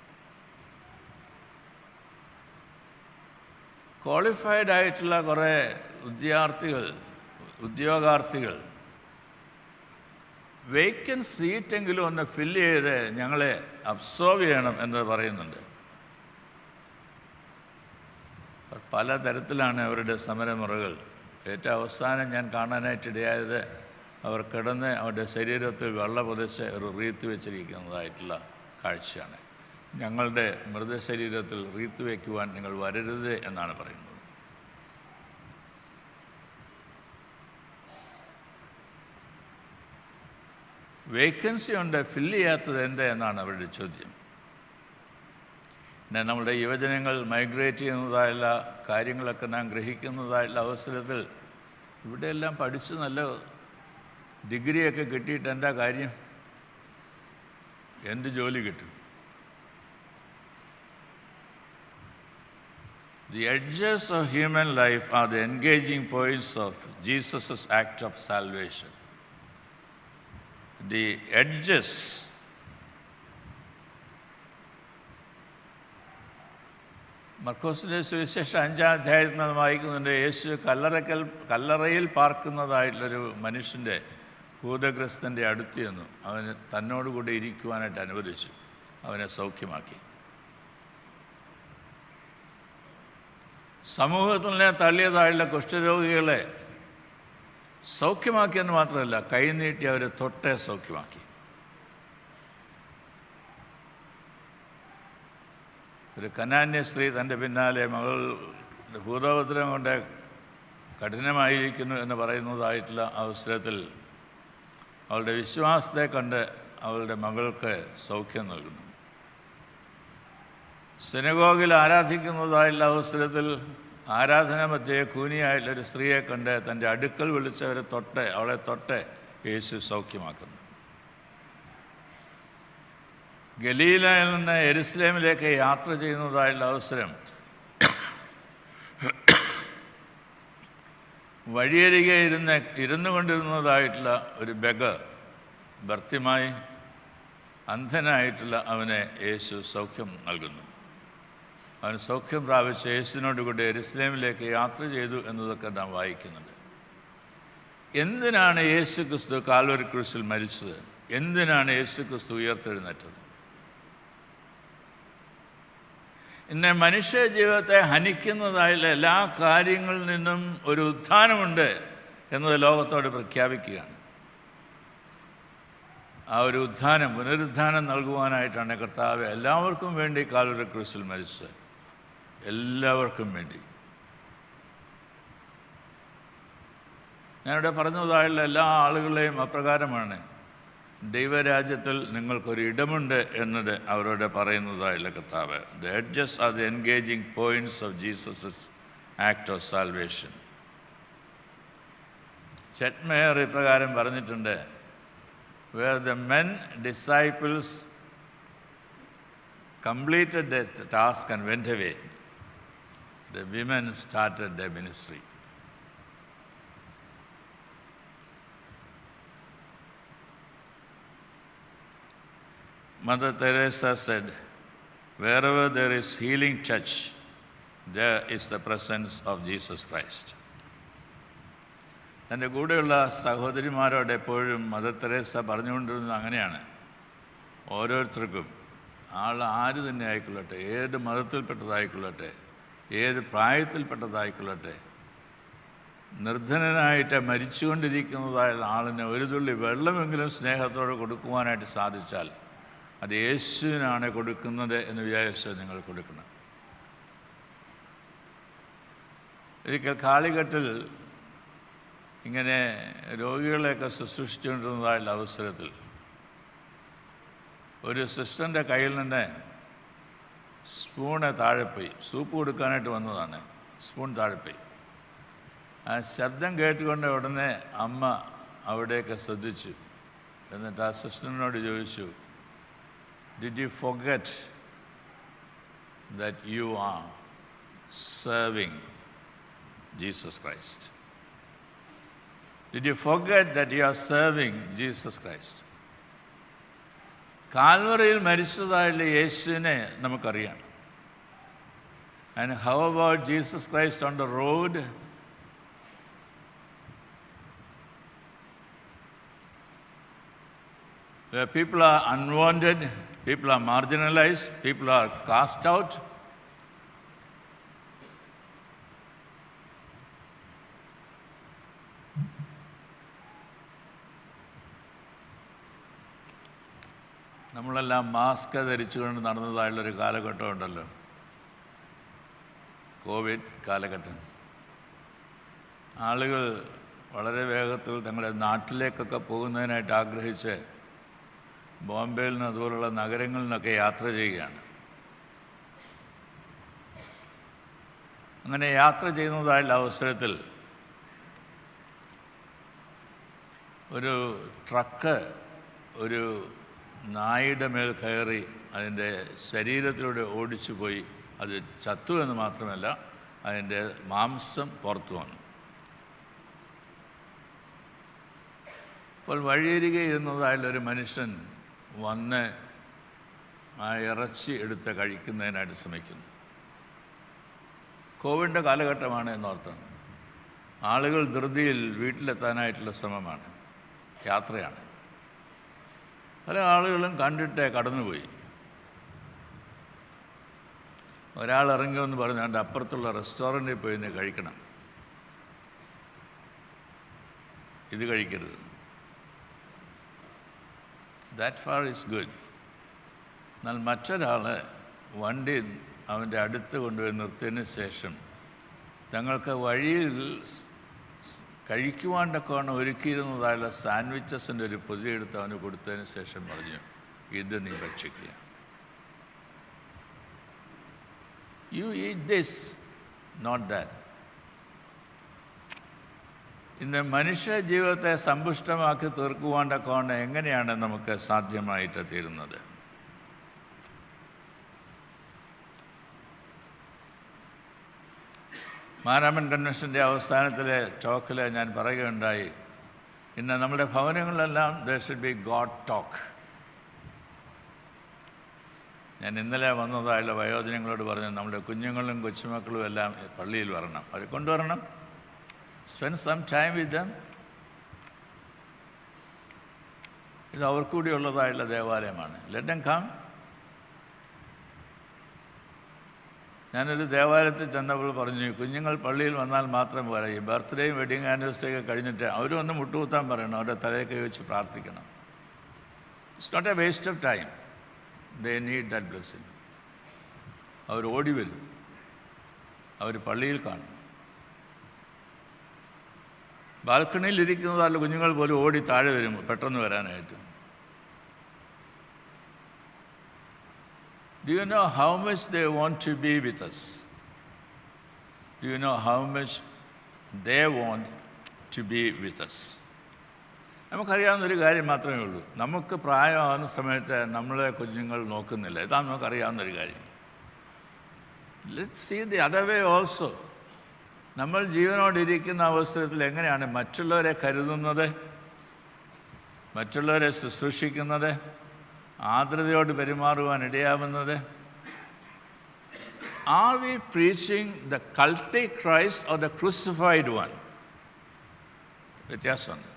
ക്വാളിഫൈഡ് ആയിട്ടുള്ള കുറേ ഉദ്യോഗാർത്ഥികൾ വേക്കൻറ്റ് സീറ്റെങ്കിലും ഒന്ന് ഫില്ല് ചെയ്ത് ഞങ്ങളെ അബ്സോർവ് ചെയ്യണം എന്ന് പറയുന്നുണ്ട്. പലതരത്തിലാണ് അവരുടെ സമരമുറകൾ. ഏറ്റവും അവസാനം ഞാൻ കാണാനായിട്ടിടയായത് അവർ കിടന്ന് അവരുടെ ശരീരത്തിൽ വെള്ളം പൊതിച്ച് ഒരു റീത്ത് വെച്ചിരിക്കുന്നതായിട്ടുള്ള കാഴ്ചയാണ്. ഞങ്ങളുടെ മൃതശരീരത്തിൽ റീത്ത് വയ്ക്കുവാൻ നിങ്ങൾ വരരുത് എന്നാണ് പറയുന്നത്. വേക്കൻസി ഉണ്ട്, ഫില്ല് ചെയ്യാത്തത് എന്ത് എന്നാണ് അവരുടെ ചോദ്യം. പിന്നെ നമ്മുടെ യുവജനങ്ങൾ മൈഗ്രേറ്റ് ചെയ്യുന്നതായുള്ള കാര്യങ്ങളൊക്കെ നാം ഗ്രഹിക്കുന്നതായുള്ള അവസരത്തിൽ ഇവിടെയെല്ലാം പഠിച്ച് നല്ല ഡിഗ്രിയൊക്കെ കിട്ടിയിട്ട് എന്താ കാര്യം? എന്ത് ജോലി കിട്ടും? The edges of human life are the engaging points of Jesus' act of salvation. The edges. മർക്കോസിൻ്റെ സുവിശേഷം 5-ാം അധ്യായത്തിൽ നാം വായിക്കുന്നുണ്ട്, യേശു കല്ലറയിൽ പാർക്കുന്നതായിട്ടുള്ളൊരു മനുഷ്യൻ്റെ ഭൂതഗ്രസ്തൻ്റെ അടുത്ത് ചെന്നു. അവന് തന്നോടുകൂടി ഇരിക്കുവാനായിട്ട് അനുവദിച്ചു, അവനെ സൗഖ്യമാക്കി. സമൂഹത്തിൽ നിന്ന് തള്ളിയതായുള്ള കുഷ്ഠരോഗികളെ സൗഖ്യമാക്കിയെന്ന് മാത്രമല്ല, കൈനീട്ടി അവരെ തൊട്ടേ സൗഖ്യമാക്കി. ഒരു കനാന്യ സ്ത്രീ തൻ്റെ പിന്നാലെ മകളുടെ ഭൂതോപദ്രവം കൊണ്ട് കഠിനമായിരിക്കുന്നു എന്ന് പറയുന്നതായിട്ടുള്ള അവസരത്തിൽ അവളുടെ വിശ്വാസത്തെ കണ്ട് അവളുടെ മകൾക്ക് സൗഖ്യം നൽകുന്നു. സിനഗോഗിൽ ആരാധിക്കുന്നതായുള്ള അവസരത്തിൽ ആരാധന മധ്യേ കൂനിയായിട്ടുള്ളൊരു സ്ത്രീയെ കണ്ട് തൻ്റെ അടുക്കൽ വിളിച്ചവരെ അവളെ തൊട്ട് യേശു സൗഖ്യമാക്കുന്നു. ഗലീലയിൽ നിന്ന് യെരുശലേമിലേക്ക് യാത്ര ചെയ്യുന്നതായുള്ള അവസരം വഴിയരികെ ഇരുന്നു കൊണ്ടിരുന്നതായിട്ടുള്ള ഒരു ബർത്തിമായി അന്ധനായിട്ടുള്ള അവനെ യേശു സൗഖ്യം നൽകുന്നു. അവൻ സൗഖ്യം പ്രാപിച്ച് യേശുവിനോടുകൂടി യെരുശലേമിലേക്ക് യാത്ര ചെയ്തു എന്നതൊക്കെ നാം വായിക്കുന്നുണ്ട്. എന്തിനാണ് യേശു ക്രിസ്തു കാൽവരി ക്രൂശിൽ മരിച്ചത്? എന്തിനാണ് യേശു ക്രിസ്തു ഉയർത്തെഴുന്നേറ്റത്? ഇന്ന് മനുഷ്യ ജീവിതത്തെ ഹനിക്കുന്നതായുള്ള എല്ലാ കാര്യങ്ങളിൽ നിന്നും ഒരു ഉത്ഥാനമുണ്ട് എന്നത് ലോകത്തോട് പ്രഖ്യാപിക്കുകയാണ്. ആ ഒരു പുനരുദ്ധാനം നൽകുവാനായിട്ടാണ് കർത്താവ് എല്ലാവർക്കും വേണ്ടി കാൽവരി ക്രൂശിൽ മരിച്ചത്. എല്ലാവർക്കും വേണ്ടി. ഞാനിവിടെ പറഞ്ഞതായുള്ള എല്ലാ ആളുകളെയും അപ്രകാരമാണ്. ദൈവരാജ്യത്തിൽ നിങ്ങൾക്കൊരു ഇടമുണ്ട് എന്നത് അവരോട് പറയുന്നതായുള്ള കർത്താവ്. The edges are the engaging points of Jesus' act of salvation. ചെറ്റ്മേയർ ഇപ്രകാരം പറഞ്ഞിട്ടുണ്ട്, where the men disciples completed their task and went away, the women started their ministry. Mother Teresa said, wherever there is healing touch, there is the presence of Jesus Christ. എൻ്റെ കൂടെയുള്ള സഹോദരിമാരോട് എപ്പോഴും mother Teresa പറഞ്ഞുകൊണ്ടിരുന്നത് അങ്ങനെയാണ്. ഓരോരുത്തർക്കും ആര് തന്നെ ആയിക്കൊള്ളട്ടെ, ഏത് മതത്തിൽപ്പെട്ടതായിക്കൊള്ളട്ടെ, ഏത് പ്രായത്തിൽപ്പെട്ടതായിക്കൊള്ളട്ടെ, നിർധനനായിട്ട് മരിച്ചുകൊണ്ടിരിക്കുന്നതായ ആളിന് ഒരു തുള്ളി വെള്ളമെങ്കിലും സ്നേഹത്തോടെ കൊടുക്കുവാനായിട്ട് സാധിച്ചാൽ അത് യേശുവിനാണ് കൊടുക്കുന്നത് എന്ന് വിചാരിച്ച് നിങ്ങൾ കൊടുക്കണം. ഒരിക്കൽ കാളികെട്ടിൽ ഇങ്ങനെ രോഗികളെയൊക്കെ ശുശ്രൂഷിച്ചുകൊണ്ടിരുന്നതായുള്ള അവസരത്തിൽ ഒരു സിസ്റ്ററിൻ്റെ കയ്യിൽ നിന്ന് സ്പൂണ് താഴെപ്പോയി. സൂപ്പ് കൊടുക്കാനായിട്ട് വന്നതാണ്, സ്പൂൺ താഴെപ്പോയി. ആ ശബ്ദം കേട്ടുകൊണ്ട് ഉടനെ അമ്മ അവിടെയൊക്കെ ശ്രദ്ധിച്ചു. എന്നിട്ട് ആ സിസ്റ്ററിനോട് ചോദിച്ചു, Did you forget that you are serving Jesus Christ? Did you forget that you are serving Jesus Christ? കാൽവറിയിൽ മരിച്ചതായുള്ള യേശുവിനെ നമുക്കറിയാം. And how about Jesus Christ on the road? Where people are unwanted, people are marginalized, people are cast out. നമ്മളെല്ലാം mask ധരിച്ചുകൊണ്ട് നടന്നതായുള്ളൊരു കാലഘട്ടം ഉണ്ടല്ലോ, Covid കാലഘട്ടം. ആളുകൾ വളരെ വേഗത്തിൽ തങ്ങളുടെ നാട്ടിലേക്കൊക്കെ പോകുന്നതിനായിട്ട് ആഗ്രഹിച്ച് ബോംബെയിൽ നിന്ന് അതുപോലുള്ള നഗരങ്ങളിൽ നിന്നൊക്കെ യാത്ര ചെയ്യുകയാണ്. അങ്ങനെ യാത്ര ചെയ്യുന്നതായുള്ള അവസരത്തിൽ ഒരു ട്രക്ക് ഒരു നായയുടെ മേൽ കയറി അതിൻ്റെ ശരീരത്തിലൂടെ ഓടിച്ചു പോയി. അത് ചത്തു എന്ന് മാത്രമല്ല, അതിൻ്റെ മാംസം പുറത്തു വന്നു. അപ്പോൾ വഴിയരികെ ഇരുന്നതായുള്ളൊരു മനുഷ്യൻ വന്ന് ആ ഇറച്ചി എടുത്ത് കഴിക്കുന്നതിനായിട്ട് ശ്രമിക്കുന്നു. കോവിഡിൻ്റെ കാലഘട്ടമാണ് എന്നോർത്താണ്. ആളുകൾ ധൃതിയിൽ വീട്ടിലെത്താനായിട്ടുള്ള ശ്രമമാണ്, യാത്രയാണ്. പല ആളുകളും കണ്ടിട്ട് കടന്നുപോയി. ഒരാൾ ഇറങ്ങി വന്ന് പറഞ്ഞു, എൻ്റെ അപ്പുറത്തുള്ള റെസ്റ്റോറൻറ്റിൽ പോയി ഇന്ന് കഴിക്കണം, ഇത് കഴിക്കരുത്. That far is good. എന്നാൽ മറ്റൊരാൾ വണ്ടി അവൻ്റെ അടുത്ത് കൊണ്ടുപോയി നിർത്തിയതിന് ശേഷം തങ്ങൾക്ക് വഴിയിൽ കഴിക്കുവാണ്ടൊക്കെയാണ് ഒരുക്കിയിരുന്നതായുള്ള സാൻഡ്വിച്ചസിൻ്റെ ഒരു പൊതി എടുത്ത് അവന് കൊടുത്തതിന് ശേഷം പറഞ്ഞു, ഇത് നീ ഭക്ഷിക്കുക. You eat this, not that. ഇന്ന് മനുഷ്യ ജീവിതത്തെ സമ്പുഷ്ടമാക്കി തീർക്കുവാണ്ടൊക്കെയാണ് എങ്ങനെയാണ് നമുക്ക് സാധ്യമായിട്ട് തീരുന്നത്? മാരാമൻ കൺവെൻഷൻ്റെ അവസാനത്തിലെ ടോക്കിൽ ഞാൻ പറയുകയുണ്ടായി, ഇന്ന് നമ്മുടെ ഭവനങ്ങളിലെല്ലാം there should be God talk. ഞാൻ ഇന്നലെ വന്നതായുള്ള വയോജനങ്ങളോട് പറഞ്ഞു, നമ്മുടെ കുഞ്ഞുങ്ങളും കൊച്ചുമക്കളും എല്ലാം പള്ളിയിൽ വരണം, അവരെ കൊണ്ടുവരണം. Spend some time with them. ഇത് അവർക്കൂടിയുള്ളതായുള്ള ദേവാലയമാണ്. Let them come. ഞാനൊരു ദേവാലയത്തിൽ ചെന്നപ്പോൾ പറഞ്ഞു, കുഞ്ഞുങ്ങൾ പള്ളിയിൽ വന്നാൽ മാത്രം പോരാ, ഈ ബർത്ത്ഡേയും വെഡിങ് ആനിവേഴ്സറിയൊക്കെ കഴിഞ്ഞിട്ട് അവരും ഒന്ന് മുട്ടുകുത്താൻ പറയണം, അവരുടെ തലയൊക്കെ വെച്ച് പ്രാർത്ഥിക്കണം. It's not a waste of time. They need that blessing. അവർ ഓടി വരും, അവർ പള്ളിയിൽ കാണും. ബാൽക്കണിയിൽ ഇരിക്കുന്നതായുള്ള കുഞ്ഞുങ്ങൾ പോലും ഓടി താഴെ വരും പെട്ടെന്ന് വരാനായിട്ട്. Do you know how much they want to be with us? Do you know how much they want to be with us? നമുക്കറിയാവുന്നൊരു കാര്യം മാത്രമേ ഉള്ളൂ, നമുക്ക് പ്രായമാകുന്ന സമയത്ത് നമ്മളെ കുഞ്ഞുങ്ങൾ നോക്കുന്നില്ല. ഇതാണ് നമുക്കറിയാവുന്നൊരു കാര്യം. Let's see the other way also. നമ്മൾ ജീവനോടിരിക്കുന്ന അവസരത്തിൽ എങ്ങനെയാണ് മറ്റുള്ളവരെ കരുതുന്നത്, മറ്റുള്ളവരെ ശുശ്രൂഷിക്കുന്നത്, ആർദ്രതയോട് പെരുമാറുവാൻ ഇടയാവുന്നത്? Are we preaching the cultic Christ or the crucified one? വ്യത്യാസമുണ്ട്.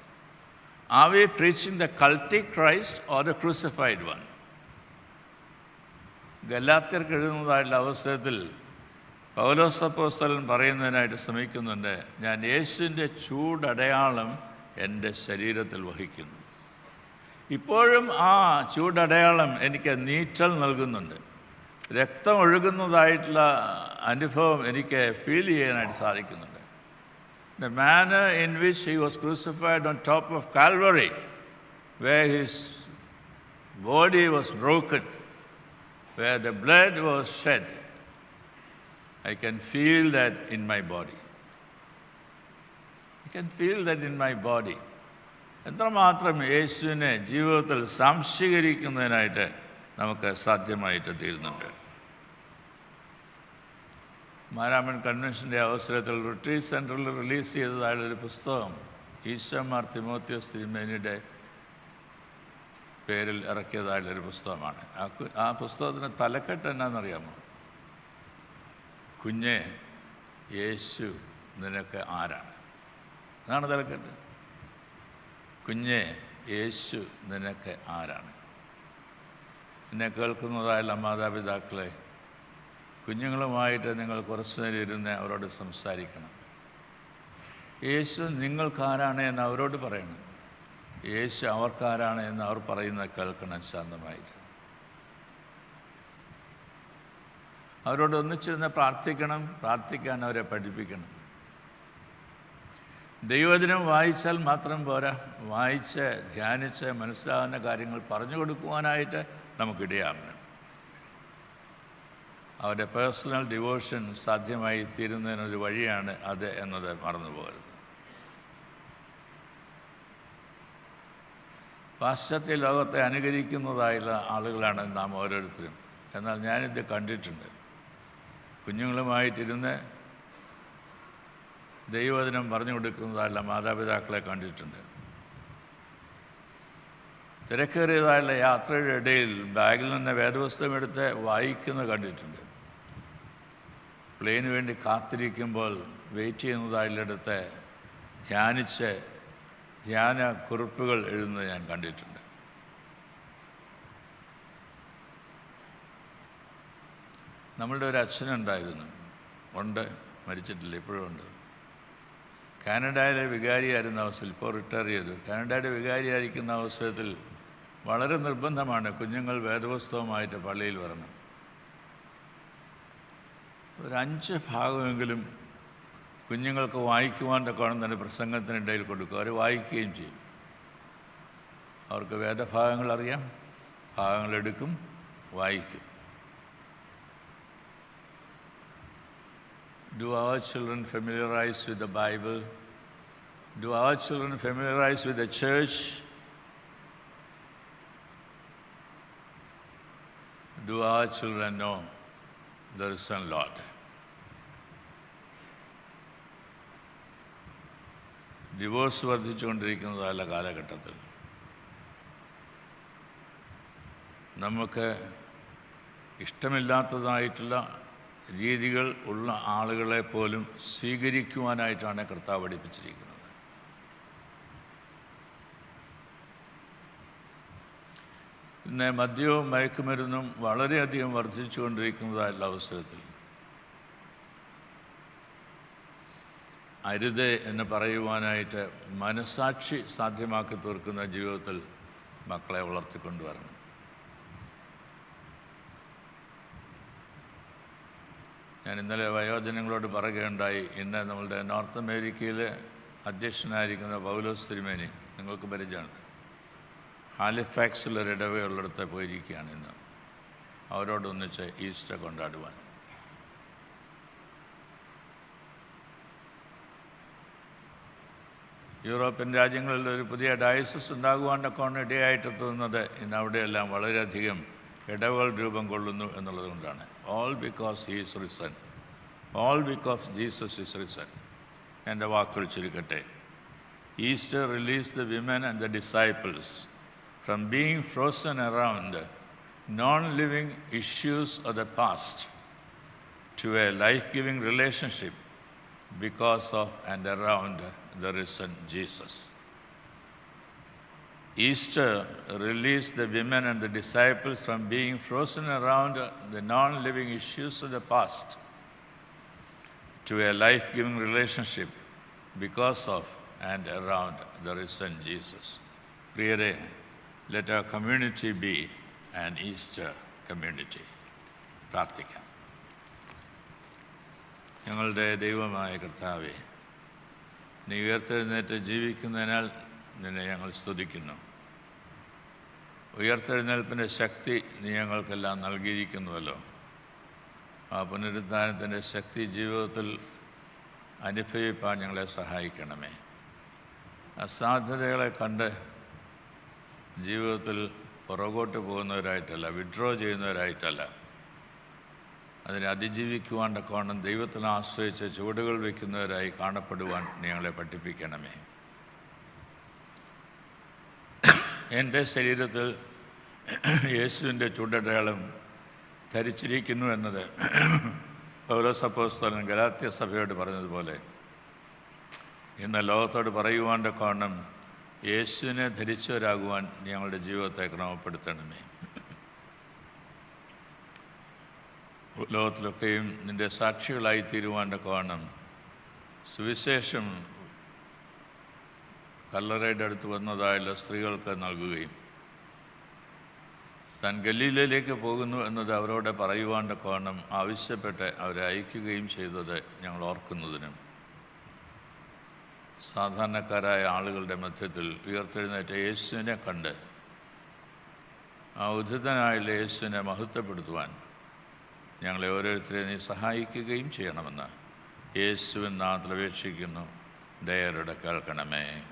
Are we preaching the cultic Christ or the crucified one? ഗലാത്യർക്ക് എഴുതുന്നതായുള്ള അവസരത്തിൽ പൗലോസ് അപ്പോസ്തലൻ പറയുന്നതിനായിട്ട് ശ്രമിക്കുന്നുണ്ട്, ഞാൻ യേശുവിൻ്റെ ചൂടടയാളം എൻ്റെ ശരീരത്തിൽ വഹിക്കുന്നു. ഇപ്പോഴും ആ ചൂടടയാളം എനിക്ക് നീറ്റൽ നൽകുന്നുണ്ട്. രക്തം ഒഴുകുന്നതായിട്ടുള്ള അനുഭവം എനിക്ക് ഫീൽ ചെയ്യാനായിട്ട് സാധിക്കുന്നുണ്ട്. The manner in which he was crucified on top of Calvary, where his body was broken, where the blood was shed, I can feel that in my body. I can feel that in my body. എത്രമാത്രം യേശുവിനെ ജീവിതത്തിൽ സാംശീകരിക്കുന്നതിനായിട്ട് നമുക്ക് സാധ്യമായിട്ട് തീരുന്നുണ്ട്. മാരാമൻ കൺവെൻഷൻ്റെ അവസരത്തിൽ retreat സെൻറ്ററിൽ release ചെയ്തതായുള്ളൊരു പുസ്തകം ഈശോമാർ തിമോത്തിയോസ് തിരുമേനിയുടെ പേരിൽ ഇറക്കിയതായുള്ളൊരു പുസ്തകമാണ്. ആ പുസ്തകത്തിന് തലക്കെട്ട് എന്നാണെന്നറിയാമോ? കുഞ്ഞെ, യേശു നിനക്ക് ആരാണ്? അതാണ് തലക്കെട്ട്. കുഞ്ഞെ, യേശു നിനക്ക് ആരാണ്? എന്നെ കേൾക്കുന്നതായുള്ള മാതാപിതാക്കളെ, കുഞ്ഞുങ്ങളുമായിട്ട് നിങ്ങൾ കുറച്ചു നേരം ഇരുന്ന് അവരോട് സംസാരിക്കണം. യേശു നിങ്ങൾക്കാരാണ് എന്ന് അവരോട് പറയണം. യേശു അവർക്കാരാണ് എന്ന് അവർ പറയുന്നത് കേൾക്കണം ശാന്തമായിട്ട്. അവരോട് ഒന്നിച്ചിരുന്ന് പ്രാർത്ഥിക്കാൻ അവരെ പഠിപ്പിക്കണം. ദൈവവചനം വായിച്ചാൽ മാത്രം പോരാ, വായിച്ച് ധ്യാനിച്ച് മനസ്സിലാകുന്ന കാര്യങ്ങൾ പറഞ്ഞു കൊടുക്കുവാനായിട്ട് നമുക്കിടയാകണം. അവരുടെ പേഴ്സണൽ ഡിവോഷൻ സാധ്യമായി തീരുന്നതിനൊരു വഴിയാണ് അത് എന്നത് മറന്നു പോകരുത്. പാശ്ചാത്യ ലോകത്തെ അനുകരിക്കുന്നതായുള്ള ആളുകളാണ് നാം ഓരോരുത്തരും. എന്നാൽ ഞാനിത് കണ്ടിട്ടുണ്ട്. കുഞ്ഞുങ്ങളുമായിട്ടിരുന്ന് ദൈവവചനം പറഞ്ഞു കൊടുക്കുന്നതായുള്ള മാതാപിതാക്കളെ കണ്ടിട്ടുണ്ട്. തിരക്കേറിയതായുള്ള യാത്രയുടെ ഇടയിൽ ബാഗിൽ നിന്ന് വേദപുസ്തകം എടുത്ത് വായിക്കുന്നത് കണ്ടിട്ടുണ്ട്. പ്ലെയിന് വേണ്ടി കാത്തിരിക്കുമ്പോൾ വെയിറ്റ് ചെയ്യുന്നതായിടത്ത് ധ്യാനിച്ച് ധ്യാന കുറിപ്പുകൾ എഴുതുന്നത് ഞാൻ കണ്ടിട്ടുണ്ട്. നമ്മളുടെ ഒരു അച്ഛനുണ്ടായിരുന്നു, മരിച്ചിട്ടില്ല, ഇപ്പോഴും ഉണ്ട്. കാനഡയിലെ വികാരിയായിരുന്ന അവസരത്തിൽ, ഇപ്പോൾ റിട്ടയർ ചെയ്തു. കാനഡയുടെ വികാരിയായിരിക്കുന്ന അവസരത്തിൽ വളരെ നിർബന്ധമാണ് കുഞ്ഞുങ്ങൾ വേദപുസ്തകമായിട്ട് പള്ളിയിൽ വരണം. ഒരു 5 ഭാഗമെങ്കിലും കുഞ്ഞുങ്ങൾക്ക് വായിക്കുവാൻ തക്കോണം തന്നെ പ്രസംഗത്തിനിടയിൽ കൊടുക്കും. അവർ വായിക്കുകയും ചെയ്യും. അവർക്ക് വേദഭാഗങ്ങൾ അറിയാം, ഭാഗങ്ങളെടുക്കും, വായിക്കും. Do our children familiarize with the Bible? Do our children familiarize with the church? Do our children know the risen Lord? Divorce വർദ്ധിച്ചുകൊണ്ടിരിക്കുന്നതായുള്ള കാലഘട്ടത്തിൽ നമുക്ക് ഇഷ്ടമില്ലാത്തതായിട്ടുള്ള രീതികൾ ഉള്ള ആളുകളെ പോലും സ്വീകരിക്കുവാനായിട്ടാണ് കർത്താവ് പഠിപ്പിച്ചിരിക്കുന്നത്. പിന്നെ മദ്യവും മയക്കുമരുന്നും വളരെയധികം വർദ്ധിച്ചുകൊണ്ടിരിക്കുന്നതായുള്ള അവസരത്തിൽ അരുത് എന്ന് പറയുവാനായിട്ട് മനസാക്ഷി സാധ്യമാക്കി തീർക്കുന്ന ജീവിതത്തിൽ മക്കളെ വളർത്തിക്കൊണ്ടുവരണം. ഞാൻ ഇന്നലെ വയോജനങ്ങളോട് പറയുകയുണ്ടായി, ഇന്ന് നമ്മളുടെ നോർത്ത് അമേരിക്കയിൽ അധ്യക്ഷനായിരിക്കുന്ന പൗലോസ് തിരുമേനി, നിങ്ങൾക്ക് പരിചയമുണ്ട്, ഹാലിഫാക്സിലൊരു ഇടവയുള്ളിടത്ത് പോയിരിക്കുകയാണ് ഇന്ന് അവരോടൊന്നിച്ച് ഈസ്റ്റർ കൊണ്ടാടുവാൻ. യൂറോപ്യൻ രാജ്യങ്ങളിൽ ഒരു പുതിയ ഡയസിസ് ഉണ്ടാകുവാനൊക്കെയാണ് ഇടയായിട്ട് തോന്നുന്നത്. ഇന്ന് അവിടെയെല്ലാം വളരെയധികം ഇടവുകൾ രൂപം കൊള്ളുന്നു എന്നുള്ളത് കൊണ്ടാണ്. All because he is risen, all because Jesus is risen. എൻ്റെ വാക്കുകൾ ചുരുക്കട്ടെ. Easter release the women and the disciples from being frozen around non-living issues of the past to a life-giving relationship because of and around the risen Jesus. Easter released the women and the disciples from being frozen around the non-living issues of the past to a life-giving relationship because of and around the risen Jesus. Priyare, let our community be an Easter community. പ്രാർത്ഥിക്കാം. ഞങ്ങളുടെ ദൈവമായ കർത്താവേ, നീ ഉയർത്തെഴുന്നേറ്റ് ജീവിക്കുന്നതിനാൽ നിന്നെ ഞങ്ങൾ സ്തുതിക്കുന്നു. ഉയർത്തെഴുന്നേൽപ്പിൻ്റെ ശക്തി നീ ഞങ്ങൾക്കെല്ലാം നൽകിയിരിക്കുന്നുവല്ലോ. ആ പുനരുദ്ധാനത്തിൻ്റെ ശക്തി ജീവിതത്തിൽ അനുഭവിപ്പാൻ ഞങ്ങളെ സഹായിക്കണമേ. അസാധ്യതകളെ കണ്ട് ജീവിതത്തിൽ പുറകോട്ട് പോകുന്നവരായിട്ടല്ല, വിഡ്രോ ചെയ്യുന്നവരായിട്ടല്ല, അതിനെ അതിജീവിക്കുവാൻ തക്കവണ്ണം ദൈവത്തിനെ ആശ്രയിച്ച് ചുവടുകൾ വയ്ക്കുന്നവരായി കാണപ്പെടുവാൻ ഞങ്ങളെ പഠിപ്പിക്കണമേ. എൻ്റെ ശരീരത്തിൽ യേശുവിൻ്റെ ചുടടയാളം ധരിച്ചിരിക്കുന്നു എന്നത് പൗലോസ് അപ്പോസ്തലൻ ഗലാത്യ സഭയോട് പറഞ്ഞതുപോലെ ഇന്ന് ലോകത്തോട് പറയുവാൻ തക്കവണ്ണം യേശുവിനെ ധരിച്ചവരാകുവാൻ ഞങ്ങളുടെ ജീവിതത്തെ ക്രമപ്പെടുത്തണമേ. ലോകത്തിലൊക്കെയും നിൻ്റെ സാക്ഷികളായി തീരുവാൻ തക്കവണ്ണം സുവിശേഷം കല്ലറയുടെ അടുത്ത് വന്നതായുള്ള സ്ത്രീകൾക്ക് നൽകുകയും താൻ ഗലീലയിലേക്ക് പോകുന്നു എന്നത് അവരോട് പറയുവാൻ തക്കവണ്ണം ആവശ്യപ്പെട്ട് അവരെ അയക്കുകയും ചെയ്തത് ഞങ്ങൾ ഓർക്കുന്നതിനും സാധാരണക്കാരായ ആളുകളുടെ മധ്യത്തിൽ ഉയർത്തെഴുന്നേറ്റ യേശുവിനെ കണ്ട് ആ ഉദ്ധിതനായുള്ള യേശുവിനെ മഹത്വപ്പെടുത്തുവാൻ ഞങ്ങളെ ഓരോരുത്തരെയും നീ സഹായിക്കുകയും ചെയ്യണമെന്ന് യേശുവിൻ നാമത്തിൽ അപേക്ഷിക്കുന്നു. ദയയോടെ കേൾക്കണമേ.